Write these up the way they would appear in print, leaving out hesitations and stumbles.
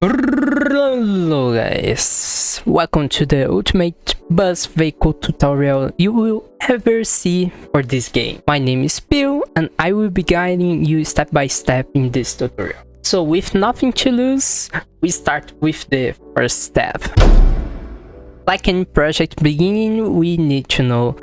Hello guys, welcome to the ultimate bus vehicle tutorial you will ever see for this game. My name is Bill and I will be guiding you step by step in this tutorial. So with nothing to lose, we start with the first step. Like in project beginning, we need to know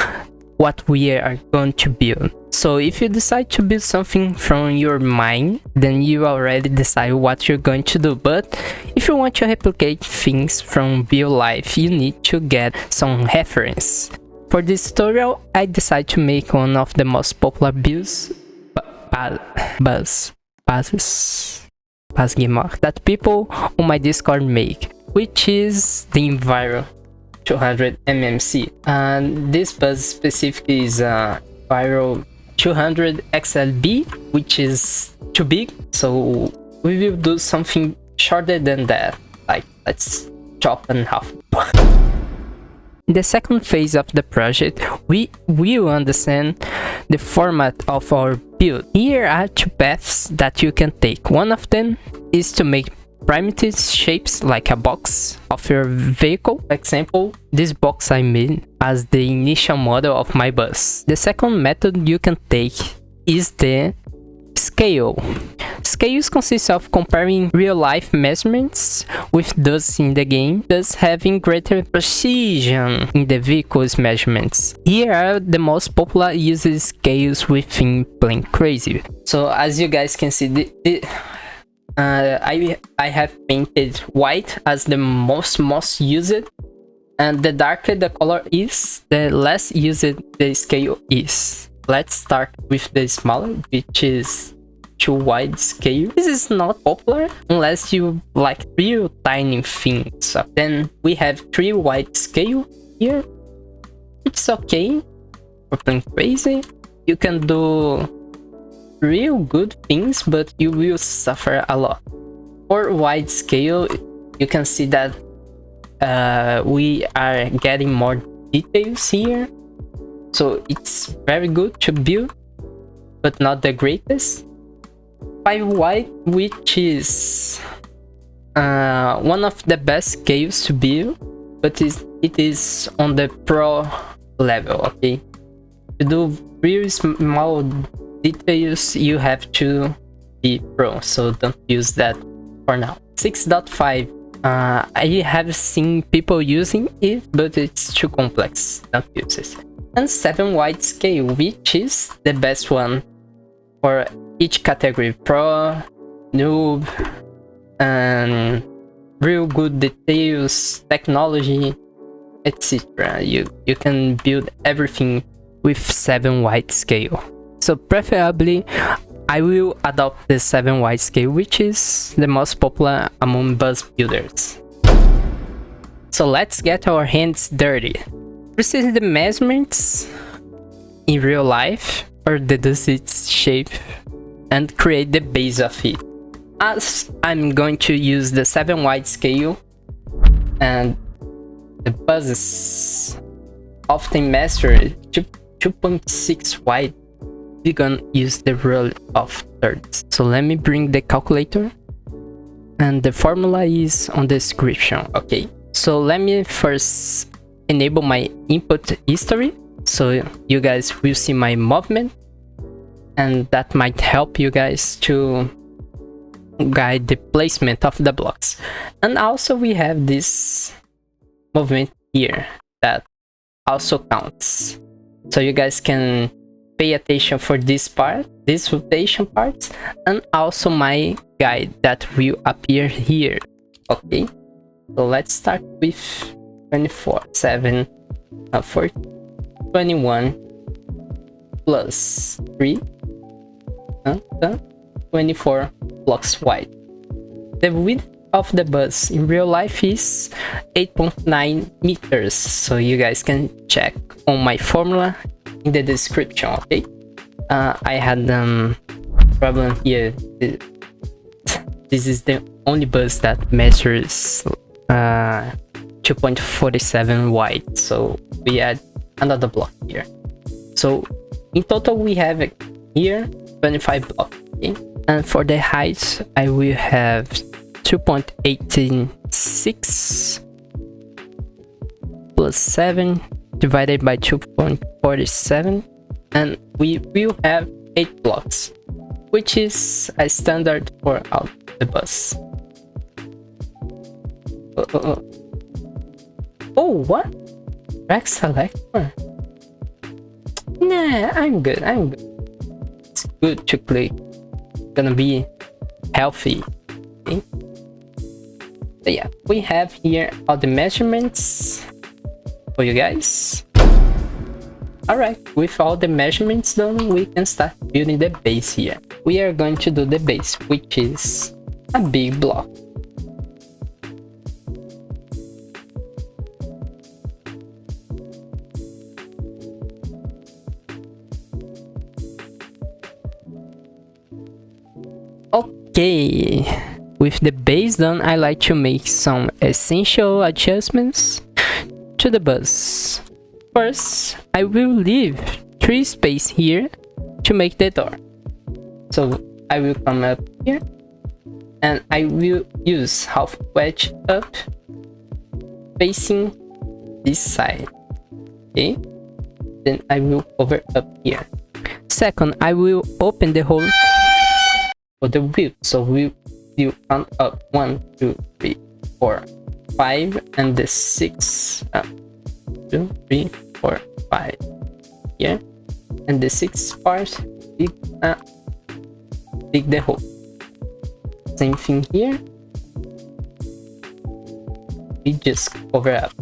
what we are going to build. So if you decide to build something from your mind, then you already decide what you're going to do. But if you want to replicate things from real life, you need to get some reference. For this tutorial, I decided to make one of the most popular builds that people on my Discord make, which is the Enviro 200 MMC. And this bus specifically is a Enviro 200 XLB, which is too big, so we will do something shorter than that. Like, let's chop in half. In the second phase of the project, we will understand the format of our build. Here are two paths that you can take. One of them is to make primitive shapes like a box of your vehicle. For example, this box I made as the initial model of my bus. The second method you can take is the scale. Scales consist of comparing real-life measurements with those in the game, thus having greater precision in the vehicle's measurements. Here are the most popular used scales within Playing Crazy. So as you guys can see, I have painted white as the most used, and the darker the color is, the less used the scale is. Let's start with the smaller, which is 2 wide scale. This is not popular unless you like real tiny things. So then we have 3 wide scale here. It's okay for Playing Crazy. You can do real good things, but you will suffer a lot. For wide scale, you can see that we are getting more details here, so it's very good to build, but not the greatest. 5 wide, which is one of the best scales to build, but it is on the pro level. Okay, to do really small details you have to be pro, so don't use that for now. 6.5, I have seen people using it, but it's too complex, don't use it. And 7 wide scale, which is the best one for each category: pro, noob, and real good details, technology, etc. You can build everything with 7 wide scale. So preferably, I will adopt the 7 wide scale, which is the most popular among bus builders. So let's get our hands dirty. This is the measurements in real life, or deduce its shape and create the base of it. As I'm going to use the 7 wide scale, and the buses often measure 2.6 wide, we're gonna use the rule of thirds. So let me bring the calculator, and the formula is on the description. Okay, so let me first enable my input history, so you guys will see my movement, and that might help you guys to guide the placement of the blocks. And also we have this movement here that also counts, so you guys can pay attention for this part, this rotation parts, and also my guide that will appear here. Okay, so let's start with 24, 7, 4, 21 plus 3, 24 blocks wide. The width of the bus in real life is 8.9 meters, so you guys can check on my formula in the description. Okay, I had problem here. This is the only bus that measures 2.47 wide, so we add another block here. So in total we have here 25 blocks. Okay? And for the height, I will have 2.86 plus 7 divided by 2.47, and we will have 8 blocks, which is a standard for all the bus. Oh, what? Track selector? Nah, I'm good. It's good to click. Gonna be healthy. Okay? So yeah, we have here all the measurements for you guys. Alright, with all the measurements done, we can start building the base here. We are going to do the base, which is a big block. Okay, with the base done, I like to make some essential adjustments to the bus. First, I will leave 3 space here to make the door. So I will come up here and I will use half wedge up facing this side. Okay, then I will cover up here. Second, I will open the hole for the wheel, so we will count up 1, 2, 3, 4, 5, and the 6. 2, 3, 4, 5 here, and the 6th part dig the hole. Same thing here. We just cover up.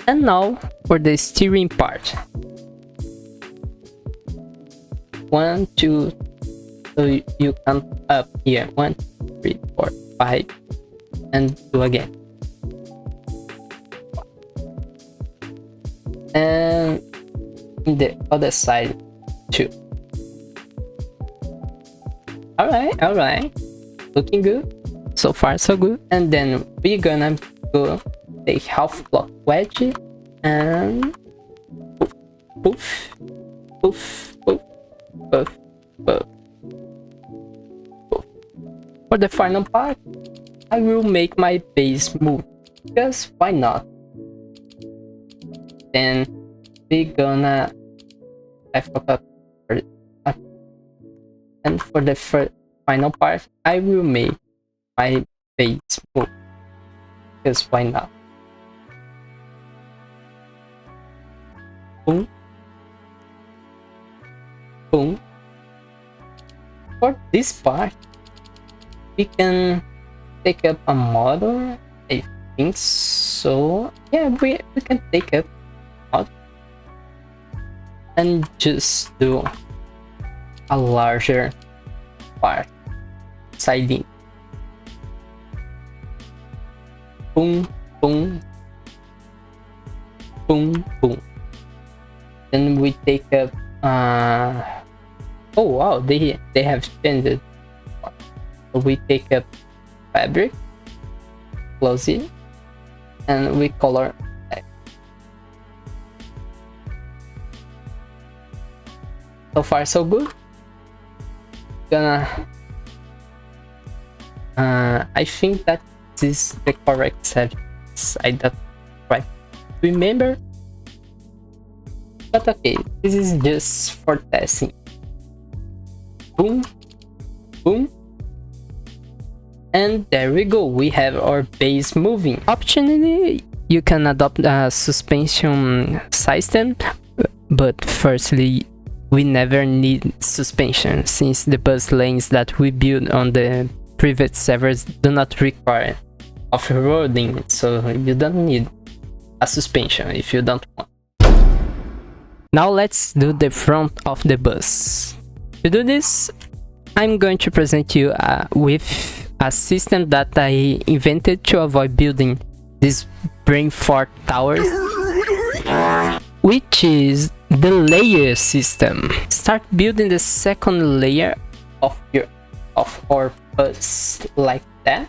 And now for the steering part. 1, 2. So you count up here 1, 2, 3, 4, 5, and do again. And in the other side too. Alright, looking good. So far so good. And then we're gonna go take half block wedge and poof, poof, poof, poof, poof. For the final part, I will make my base move, because why not? Then we're gonna up, and for the final part, I will make my base move, because why not? Boom, boom. For this part, we can take up a model, I think so. Yeah, we can take up model and just do a larger part siding. Boom, boom, boom, boom. Then we take up oh wow, they have changed it. We take up fabric, close it, and we color black. So far so good. Gonna I think that this is the correct settings. I don't quite remember, but okay, this is just for testing. Boom, boom. And there we go, we have our base moving. Optionally, you can adopt a suspension system, but firstly, we never need suspension, since the bus lanes that we build on the private servers do not require off-roading, so you don't need a suspension if you don't want. Now let's do the front of the bus. To do this, I'm going to present you with a system that I invented to avoid building this brain fart towers, which is the layer system. Start building the second layer of our bus like that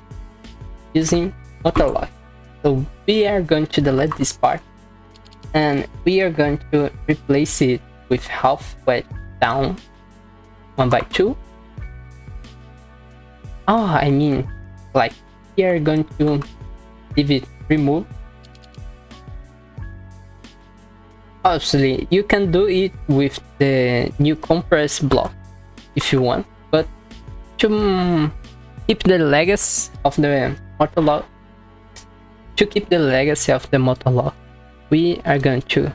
using motorlock. So we are going to delete this part and we are going to replace it with half wedge down 1 by 2. Oh, I mean like we are going to leave it remove. Obviously you can do it with the new compress block if you want, but to keep the legacy of the motor lock, we are going to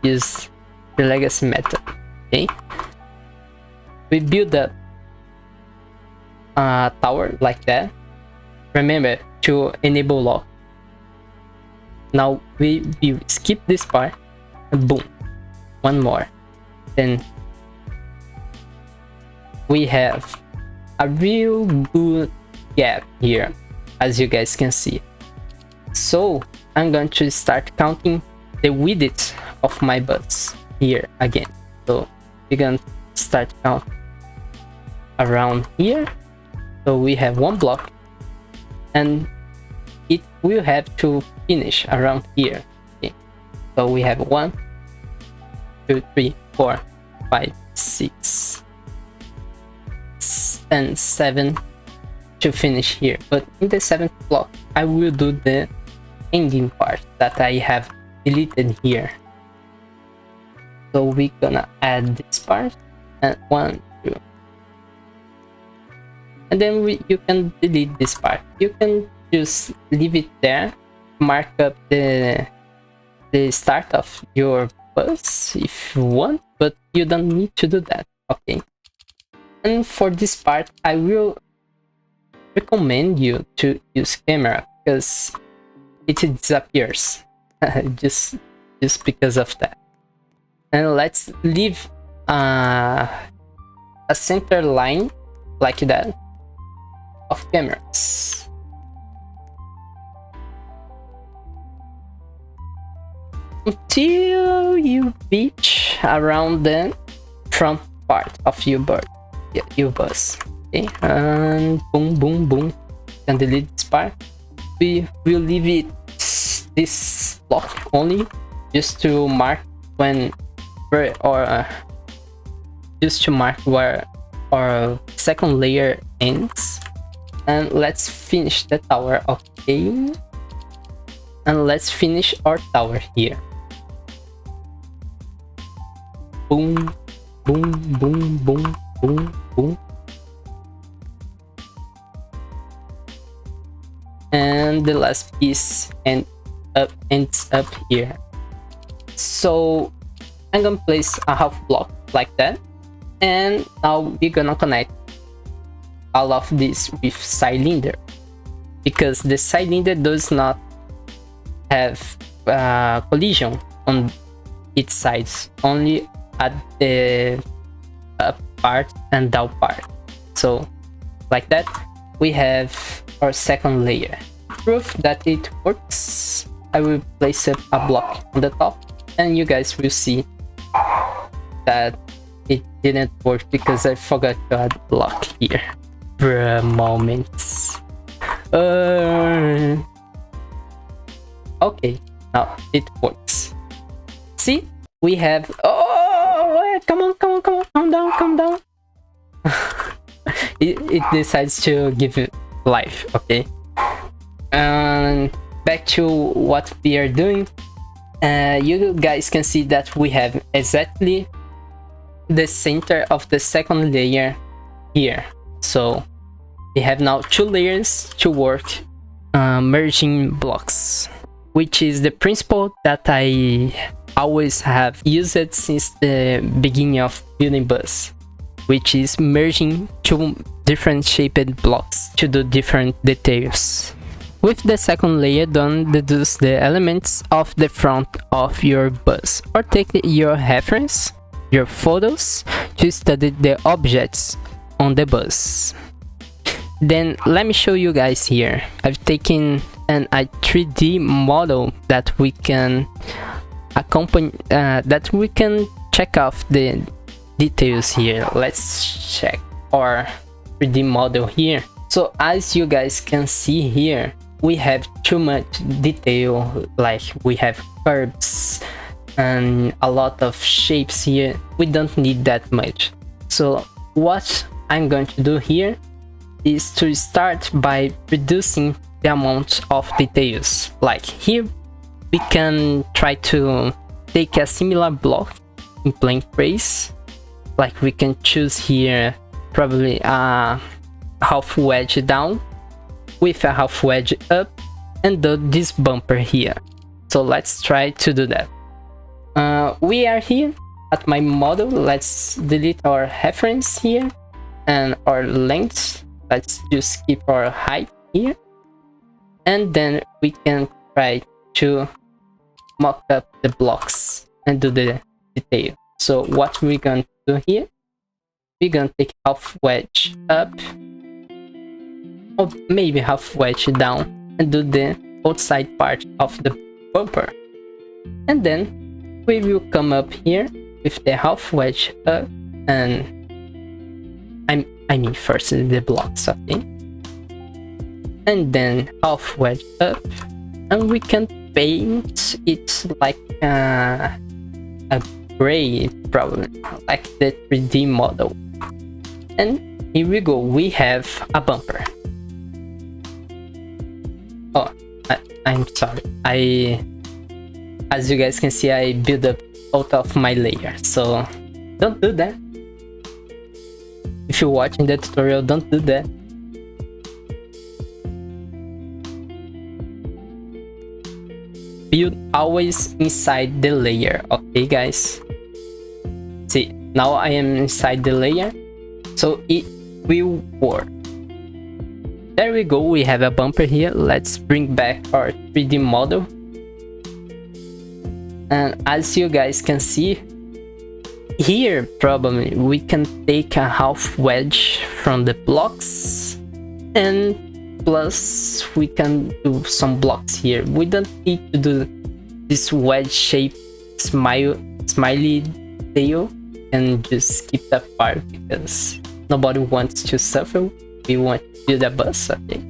use the legacy method. Okay, we build up a tower like that. Remember to enable lock. Now we skip this part and boom, one more. Then we have a real good gap here, as you guys can see. So I'm going to start counting the width of my bus here again. So we're going to start count around here. So we have one block and it will have to finish around here. Okay, so we have 1, 2, 3, 4, 5, 6 and 7 to finish here. But in the 7th block I will do the ending part that I have deleted here. So we're gonna add this part and 1, 2, and then you can delete this part. You can just leave it there, mark up the start of your bus if you want, but you don't need to do that. Okay, and for this part I will recommend you to use camera because it disappears just because of that. And let's leave a center line like that of cameras. Until you reach around the front part of your bus. Okay, and boom, boom, boom. And delete this part. We will leave it this block only, just to mark where our second layer ends. And let's finish the tower. Okay, and let's finish our tower here. Boom, boom, boom, boom, boom, boom. And the last piece ends up here. So I'm gonna place a half block like that, and now we're gonna connect all of this with cylinder, because the cylinder does not have collision on its sides, only at the up part and down part. So like that we have our second layer. Proof that it works, I will place up a block on the top and you guys will see that it didn't work because I forgot to add block here. Bruh moments. Okay, now it works. See, we have, oh, come on, calm down. it decides to give it life. Okay, and back to what we are doing. You guys can see that we have exactly the center of the second layer here. So we have now two layers to work, merging blocks, which is the principle that I always have used since the beginning of building bus, which is merging two different shaped blocks to do different details. With the second layer done, deduce the elements of the front of your bus, or take your reference, your photos, to study the objects on the bus. Then let me show you guys here. I've taken a 3D model that we can accompany, that we can check off the details here. Let's check our 3D model here. So as you guys can see here, we have too much detail, like we have curves and a lot of shapes here. We don't need that much. So what I'm going to do here is to start by reducing the amount of details. Like here, we can try to take a similar block in plane trace. Like we can choose here probably a half wedge down with a half wedge up and do this bumper here. So let's try to do that. We are here at my model. Let's delete our reference here and our length. Let's just keep our height here, and then we can try to mock up the blocks and do the detail. So what we're going to do here, we're going to take half wedge up or maybe half wedge down and do the outside part of the bumper, and then we will come up here with the half wedge up, and I mean first the blocks, okay, and then half wedge up, and we can paint it like a gray, probably like the 3D model. And here we go, we have a bumper. Oh, I'm sorry, as you guys can see, I built up out of my layer, so don't do that. If you're watching the tutorial, don't do that. Build always inside the layer, okay guys? See, now I am inside the layer, so it will work. There we go, we have a bumper here. Let's bring back our 3D model. And as you guys can see, here probably we can take a half wedge from the blocks, and plus we can do some blocks here. We don't need to do this wedge shape smiley tail, and just skip that part because nobody wants to suffer. We want to build a bus, okay?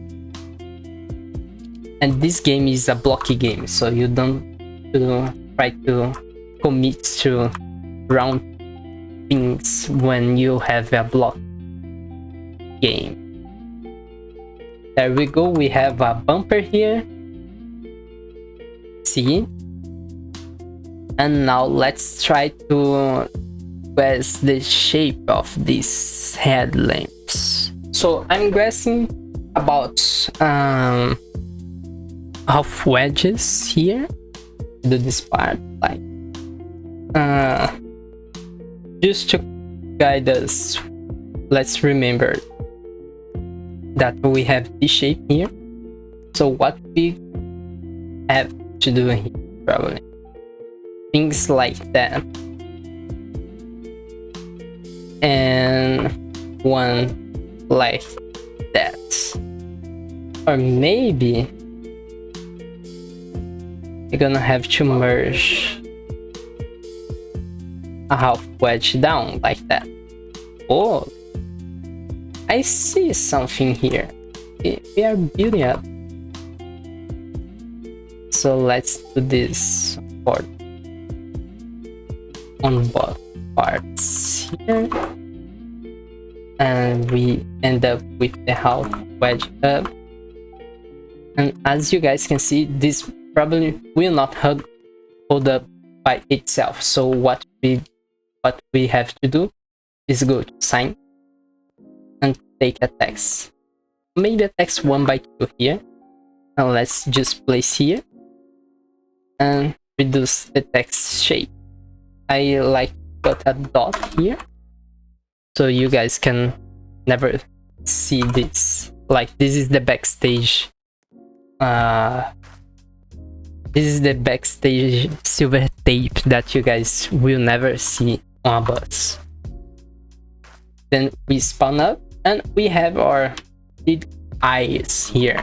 And this game is a blocky game, so you don't try to commit to round things when you have a block game. There we go, we have a bumper here. See? And now let's try to guess the shape of these headlamps. So I'm guessing about half wedges here to do this part, like just to guide us. Let's remember that we have this shape here, so what we have to do here, probably things like that, and one like that, or maybe you're gonna have to merge a half wedge down like that. Oh, I see something here. We are building up. So let's do this on both parts here, and we end up with the half wedge up. And as you guys can see, this probably will not hold up by itself. So what we have to do is go to sign and take a text, maybe a text 1x2 here, and let's just place here and reduce the text shape. I like to put a dot here so you guys can never see this. Like, this is the backstage this is the backstage silver tape that you guys will never see on a bus. Then we spawn up and we have our big eyes here.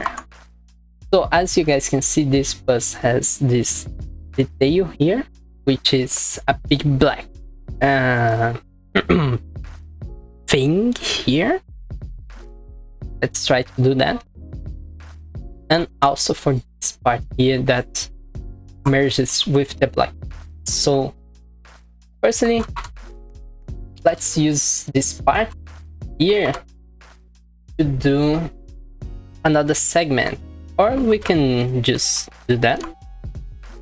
So as you guys can see, this bus has this detail here, which is a big black thing here. Let's try to do that. And also for this part here that merges with the black. So personally, let's use this part here to do another segment, or we can just do that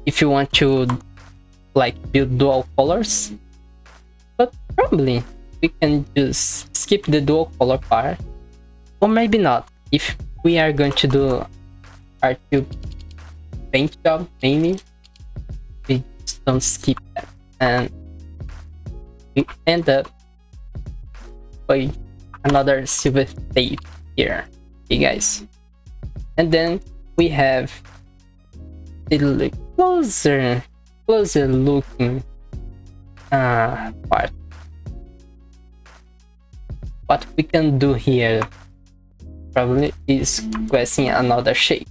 if you want to like build dual colors, but probably we can just skip the dual color part, or maybe not. If we are going to do R2 paint job, maybe we just don't skip that and we end up with another silver tape here. Okay guys, and then we have a closer looking part. What we can do here probably is questing another shape.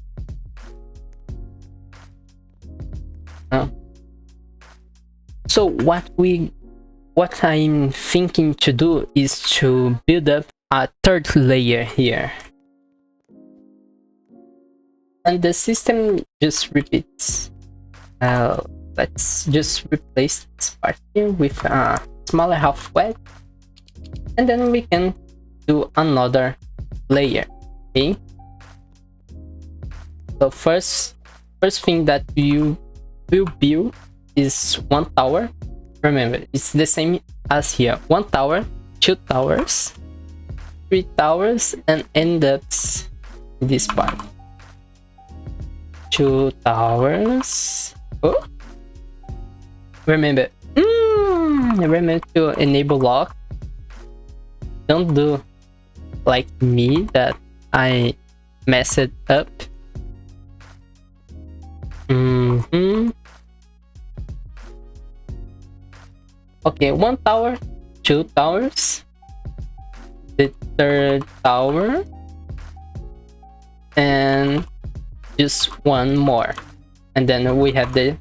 So what I'm thinking to do is to build up a third layer here, and the system just repeats. Let's just replace this part here with a smaller half wedge, and then we can do another layer. Okay, so first thing that you will build is one tower. Remember, it's the same as here: one tower, two towers, three towers, and end up in this part. Two towers. Oh, remember to enable lock. Don't do like me that I mess it up. Okay, one tower, two towers, the third tower, and just one more, and then we have the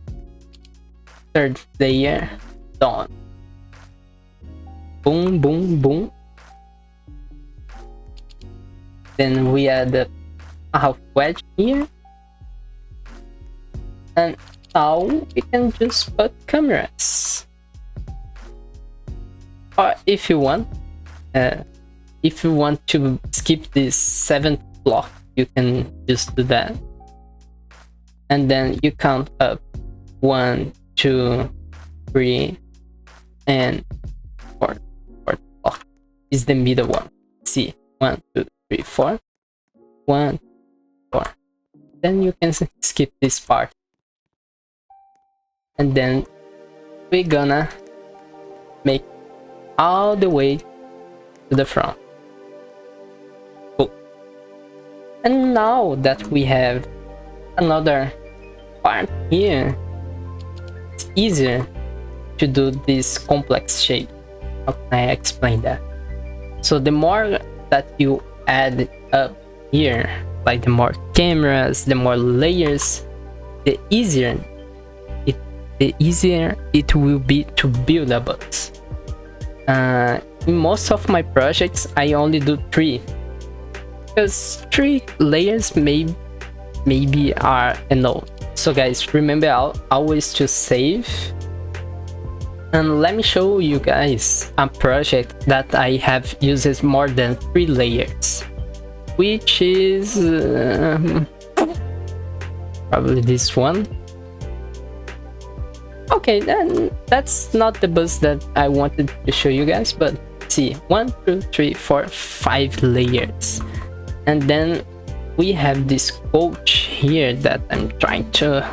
third layer done. Boom, boom, boom. Then we add a half wedge here, and now we can just put cameras. Or if you want to skip this 7th block, you can just do that, and then you count up 1, 2, 3, and 4. Fourth block is the middle one. See, 1, 2, 3, 4. 1, 4. Then you can skip this part, and then we're gonna make all the way to the front. Cool. And now that we have another part here, it's easier to do this complex shape. How can I explain that? So the more that you add up here, like the more cameras, the more layers, the easier it will be to build a box. In most of my projects, I only do 3, because 3 layers maybe are enough. So guys, remember always to save. And let me show you guys a project that I have used more than 3 layers, which is probably this one. Okay, then that's not the bus that I wanted to show you guys, but see, 1, 2, 3, 4, 5 layers, and then we have this coach here that I'm trying to.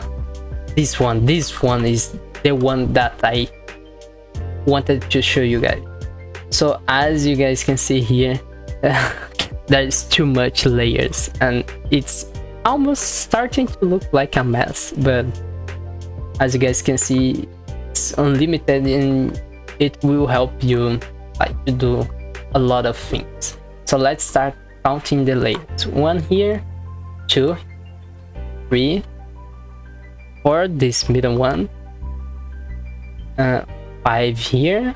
This one is the one that I wanted to show you guys. So as you guys can see here, there's too much layers, and it's almost starting to look like a mess, but as you guys can see, it's unlimited and it will help you like to do a lot of things. So let's start counting the layers. 1 here, 2, 3, 4, this middle one, 5 here,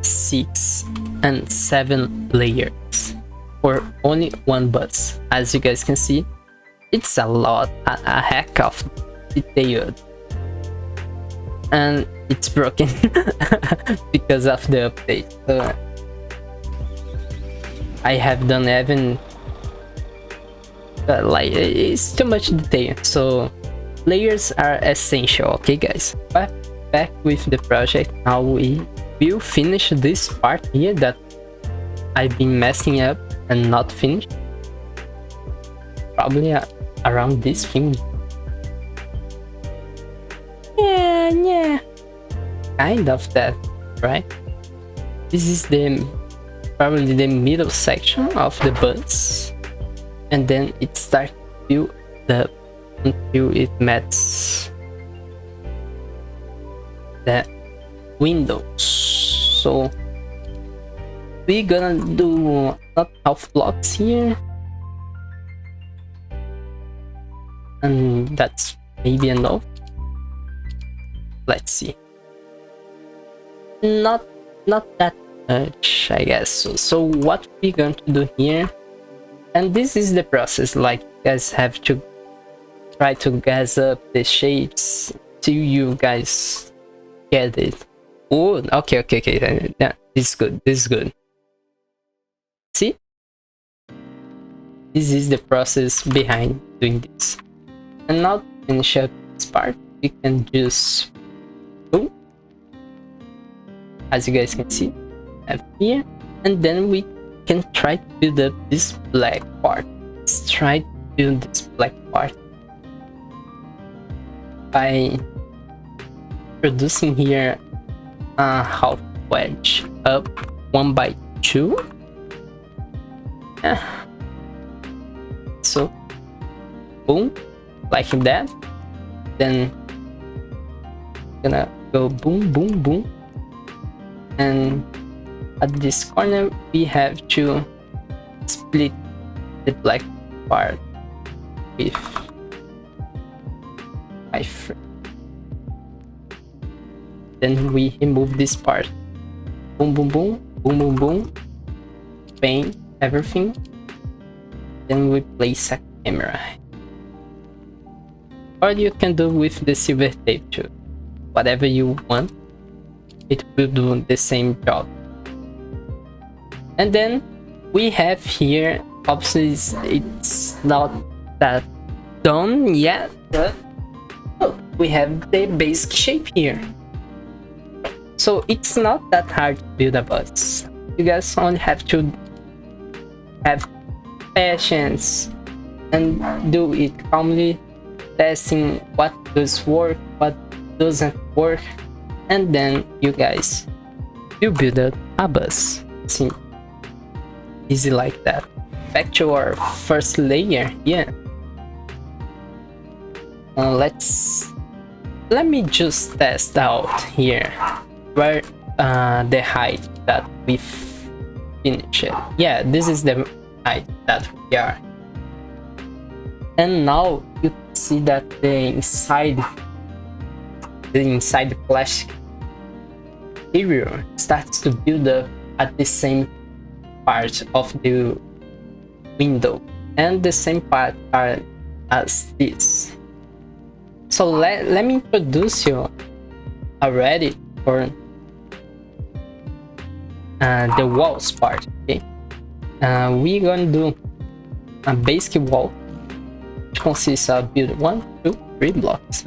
6, and 7 layers for only one bus. As you guys can see, it's a lot, a heck of detailed, and it's broken because of the update. So I have done even like it's too much detail, so layers are essential. Okay guys, but back with the project. Now we will finish this part here that I've been messing up and not finished, probably around this thing. Yeah, kind of that, right? This is the probably the middle section of the bus, and then it starts to build up until it meets the windows. So we're gonna do not half blocks here, and that's maybe enough. Let's see. Not that much, I guess. So what we're going to do here, and this is the process, like you guys have to try to gas up the shapes till you guys get it. Oh, okay, yeah, this is good. See, this is the process behind doing this. And now to finish up this part, we can just go, as you guys can see, have here, and then we can try to build up this black part. Let's try to build this black part by producing here a half wedge up 1 by 2. So boom, like that. Then gonna go boom boom boom, and at this corner we have to split the black part with 5. Then we remove this part. Boom boom boom boom boom boom, paint everything. Then we place a camera, or you can do with the silver tape too. Whatever you want, it will do the same job. And then we have here, obviously it's not that done yet, but look, we have the basic shape here. So it's not that hard to build a bus. You guys only have to have patience and do it calmly, testing what does work, what doesn't work, and then you guys will build a bus. See, easy like that. Back to our first layer. Yeah, let me just test out here where the height that we finished it. Yeah, this is the height that we are, and now you see that the inside the plastic material starts to build up at the same part of the window, and the same part are as this. So let me introduce you already for the walls part. Okay, we're gonna do a basic wall, which consists of build 1, 2, 3 blocks.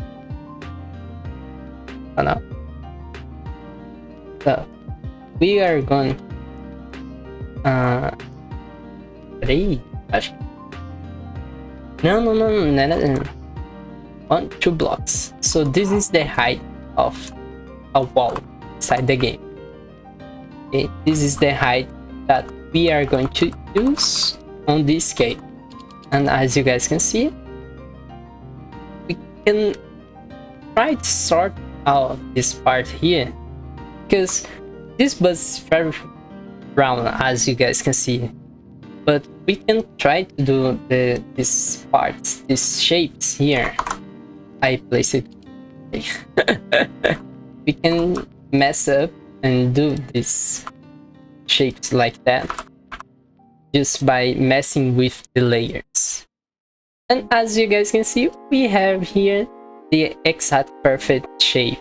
So we are going 3, no, 1, 2 blocks. So this is the height of a wall inside the game. Okay, this is the height that we are going to use on this scale, and as you guys can see, we can try to sort out this part here, because this bus is very round, as you guys can see, but we can try to do these parts, these shapes here. I place it. We can mess up and do these shapes like that just by messing with the layers. And as you guys can see, we have here the exact perfect shape.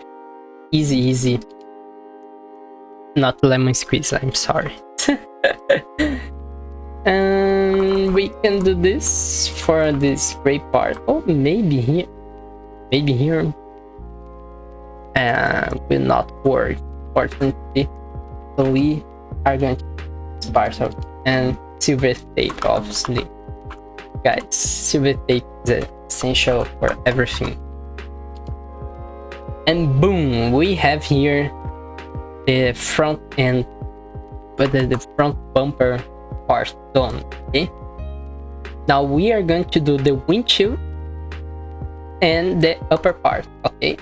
Easy. Not lemon squeeze, I'm sorry. And we can do this for this gray part. Oh, maybe here. Maybe here. Will not work, unfortunately. So we are going to use part of and silver tape, obviously. Guys, silver tape is essential for everything. And boom, we have here the front end, but the front bumper part done. Okay, now we are going to do the windshield and the upper part. Okay,